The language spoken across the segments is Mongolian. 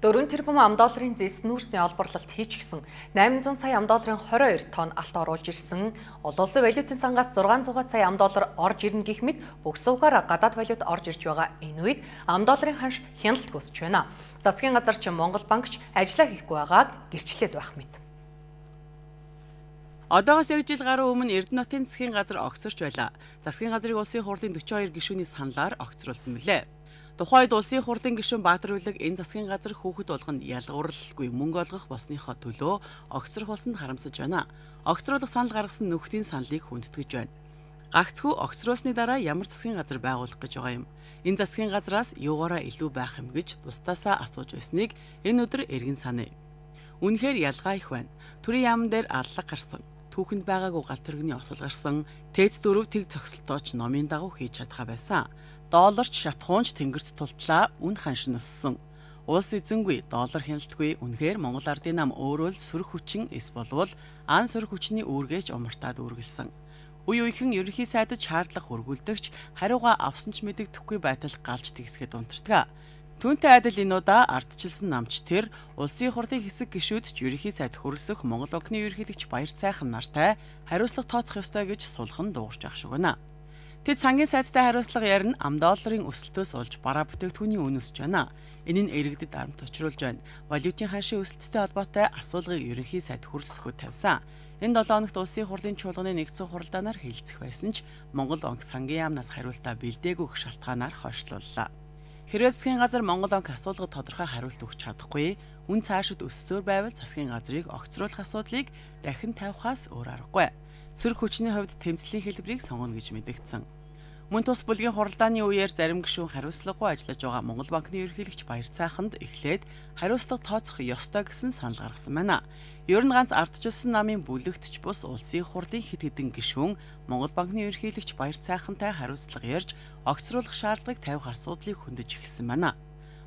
4 тэрбум $, зэс нүүрсний олборлолт хийчихсэн 800 сая $, 22 тонн алт оруулж ирсэн. Олон улсын валютын сангаас 600 сая $, орж ирнэ гэх мэт бөксөвгөр гадаад валют орж ирж байгаа энэ үед $-ын ханш хяналт хүсэж байна. Засгийн газар ч Монгол банкч ажиллаа хийхгүй байгааг гэрчлээд байх мэт. Одоогоос яг жил гаруй өмнө Эрдэнэтийн засгийн газар огцорч байлаа. Засгийн газрыг улсын хурлын 42 гишүүний саналаар огцруулсан билээ. Тухайд улсын хурлын гишүүн Баатар Улиг энэ засгийн газар хүүхэд болгонд ялгуурлалгүй мөнгө олгох болсныхоо төлөө огцруулсанд харамсаж байна. Огцруулах санал гаргасан нөхдийн саналыг хүндэтгэж байна. Гагцхүү огцруулсны дараа ямар засгийн газар байгуулах гэж байгаа юм. Энэ засгийн газраас юугаараа илүү байх юм гэж бусдаасаа асууж байсныг энэ өдөр эргэн саная. Үнэхээр ялгаа их байна. Төрийн яамн дээр аллаг гарсан. Түүхэнд байгаагүй гал тэрэгний осол гарсан. Тээц дөрөв тэг цогцолтооч номын дагуу хийж чадхаа байсан. Долларч шатхуунч тэнгэрт тултлаа үн ханш нөссөн. Улс эзэнгүй доллар хяналтгүй үнэхээр Монгол ардын нам өөрөө л сөрөг хүчин эс болвол ан сөрөг хүчний үүргэж умартаад үргэлсэн. Үе үехэн ерөнхий сайдад шаардлага хөргүүлдэгч хариугаа авсан ч мэдэгдэхгүй байтал галж тэгсгээд унтардаг. Түүнтэй адил энэ удаа ардчилсан намч тэр улсын хурлын хэсэг гишүүд ч ерөнхий сайд хөрөлсөх Монгол банкны ерөнхийлөгч Баяр Цайхан нартай хариуцлага тооцох ёстой гэж сулхан дуугарч ах шиг байна. Тэд сангийн сайдтай хариуцлага ярина $, өсөлтөөс олж бараа бүтээгдэхүүний үн өсөж байна. Энэ нь иргэдэд дарамт учруулж байна. Валютын ханшийн өсөлттэй холбоотой асуулгыг ерөнхий сайд хөрөлсөхөд тавьсан. Энэ 7 хоногт улсын хурлын чуулганы нэгдсэн хуралдаанаар хэлэлцэх байсан ч Монгол банк сангийн яамнаас хариултаа бэлдээгүйх шалтгаанаар хойшлууллаа. Хэрвээ засгийн газар Монгол банк асуулгад тодорхой хариулт өгч чадахгүй, үн цаашид өссөөр байвал засгийн газрыг огцруулах асуудлыг дахин тавихаас өөр аргагүй. Сөрөг хүчний хувьд тэмцлийн хэлбэрийг сонгоно гэж мэдэгдсэн. Мөн тус бүлгийн хуралдааны үеэр зарим гишүүн хариуцлагагүй ажиллаж байгаа Монгол банкны ерөнхийлөгч Баяр Цайханд эхлээд хариуцлага тооцох ёстой гэсэн санал гаргасан байна. Ер нь ганц ардчилсан намын бүлэгтч бус улсын хурлын хэд хэдэн гишүүн Монгол банкны ерөнхийлөгч Баяр Цайхантай хариуцлага ярьж огцруулах шаардлагыг тавих асуудлыг хөндөж эхэлсэн байна.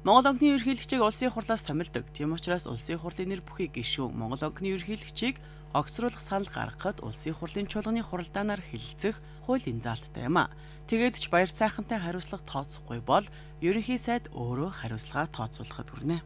Монгол банкны ерөнхийлөгчийг улсын хурлаас томилдог. Тийм учраас улсын хурлын нэр бүхий гишүүн Монгол банкны ерөнхийлөгчийг огцруулах санал гаргахад улсын хурлын чуулганы хуралдаанаар хэлэлцэх хуулийн заалттай юм а. Тэгээд ч Баяр Цайхантай хариуцлага тооцохгүй бол ерөнхий сайд өөрөө хариуцлага тооцоолоход хүрнэ.